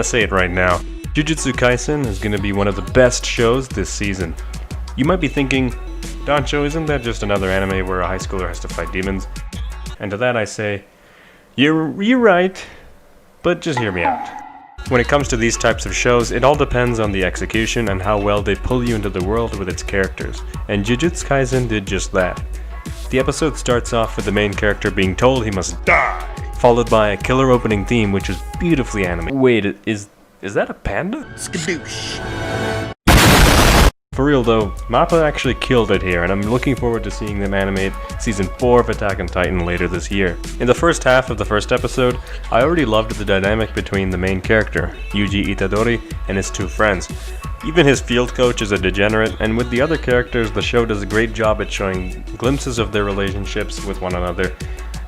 say it right now. Jujutsu Kaisen is gonna be one of the best shows this season. You might be thinking, Dancho, isn't that just another anime where a high schooler has to fight demons? And to that I say, you're right, but just hear me out. When it comes to these types of shows, it all depends on the execution and how well they pull you into the world with its characters, and Jujutsu Kaisen did just that. The episode starts off with the main character being told he must die, followed by a killer opening theme which is beautifully animated. Wait, is that a panda? Skadoosh. For real though, MAPPA actually killed it here, and I'm looking forward to seeing them animate Season 4 of Attack on Titan later this year. In the first half of the first episode, I already loved the dynamic between the main character, Yuji Itadori, and his two friends. Even his field coach is a degenerate, and with the other characters, the show does a great job at showing glimpses of their relationships with one another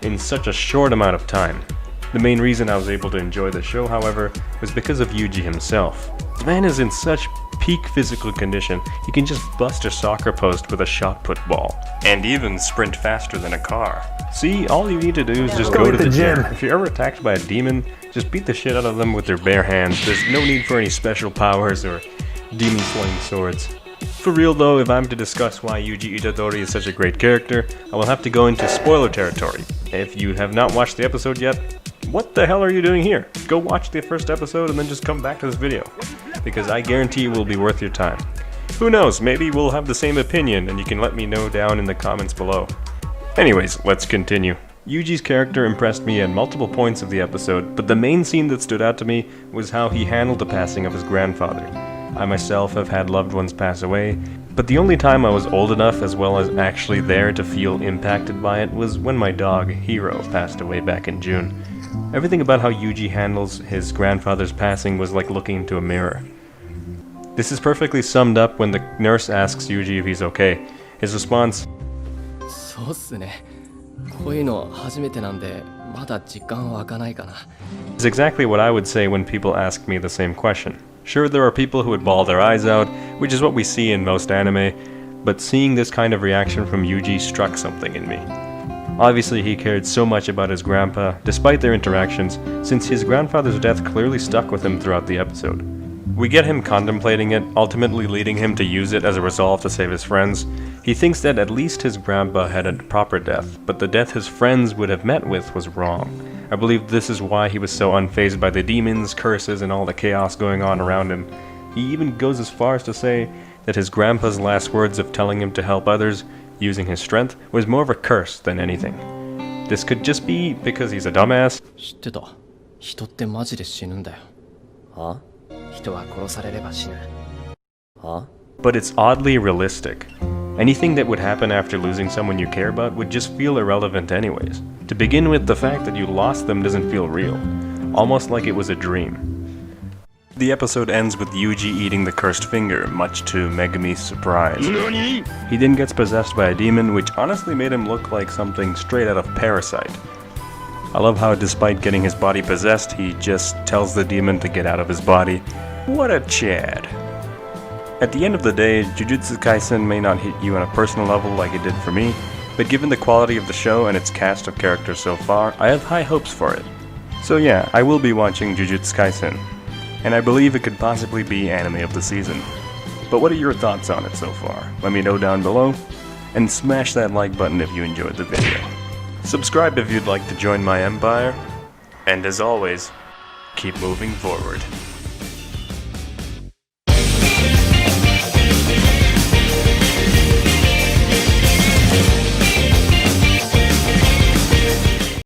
in such a short amount of time. The main reason I was able to enjoy the show, however, was because of Yuji himself. The man is in such peak physical condition, he can just bust a soccer post with a shot put ball, and even sprint faster than a car. See, all you need to do is just go to the gym. If you're ever attacked by a demon, just beat the shit out of them with your bare hands. There's no need for any special powers or demon slaying swords. For real though, if I'm to discuss why Yuji Itadori is such a great character, I will have to go into spoiler territory. If you have not watched the episode yet, what the hell are you doing here? Go watch the first episode and then just come back to this video, because I guarantee it will be worth your time. Who knows, maybe we'll have the same opinion and you can let me know down in the comments below. Anyways, let's continue. Yuji's character impressed me at multiple points of the episode, but the main scene that stood out to me was how he handled the passing of his grandfather. I myself have had loved ones pass away, but the only time I was old enough as well as actually there to feel impacted by it was when my dog, Hiro, passed away back in June. Everything about how Yuji handles his grandfather's passing was like looking into a mirror. This is perfectly summed up when the nurse asks Yuji if he's okay. His response, is exactly what I would say when people ask me the same question. Sure, there are people who would bawl their eyes out, which is what we see in most anime, but seeing this kind of reaction from Yuji struck something in me. Obviously, he cared so much about his grandpa, despite their interactions, since his grandfather's death clearly stuck with him throughout the episode. We get him contemplating it, ultimately leading him to use it as a resolve to save his friends. He thinks that at least his grandpa had a proper death, but the death his friends would have met with was wrong. I believe this is why he was so unfazed by the demons, curses, and all the chaos going on around him. He even goes as far as to say that his grandpa's last words of telling him to help others, using his strength, was more of a curse than anything. This could just be because he's a dumbass. But it's oddly realistic. Anything that would happen after losing someone you care about would just feel irrelevant anyways. To begin with, the fact that you lost them doesn't feel real, almost like it was a dream. The episode ends with Yuji eating the cursed finger, much to Megumi's surprise. He then gets possessed by a demon, which honestly made him look like something straight out of Parasite. I love how despite getting his body possessed, he just tells the demon to get out of his body. What a Chad. At the end of the day, Jujutsu Kaisen may not hit you on a personal level like it did for me, but given the quality of the show and its cast of characters so far, I have high hopes for it. So yeah, I will be watching Jujutsu Kaisen, and I believe it could possibly be anime of the season. But what are your thoughts on it so far? Let me know down below, and smash that like button if you enjoyed the video. Subscribe if you'd like to join my empire, and as always, keep moving forward.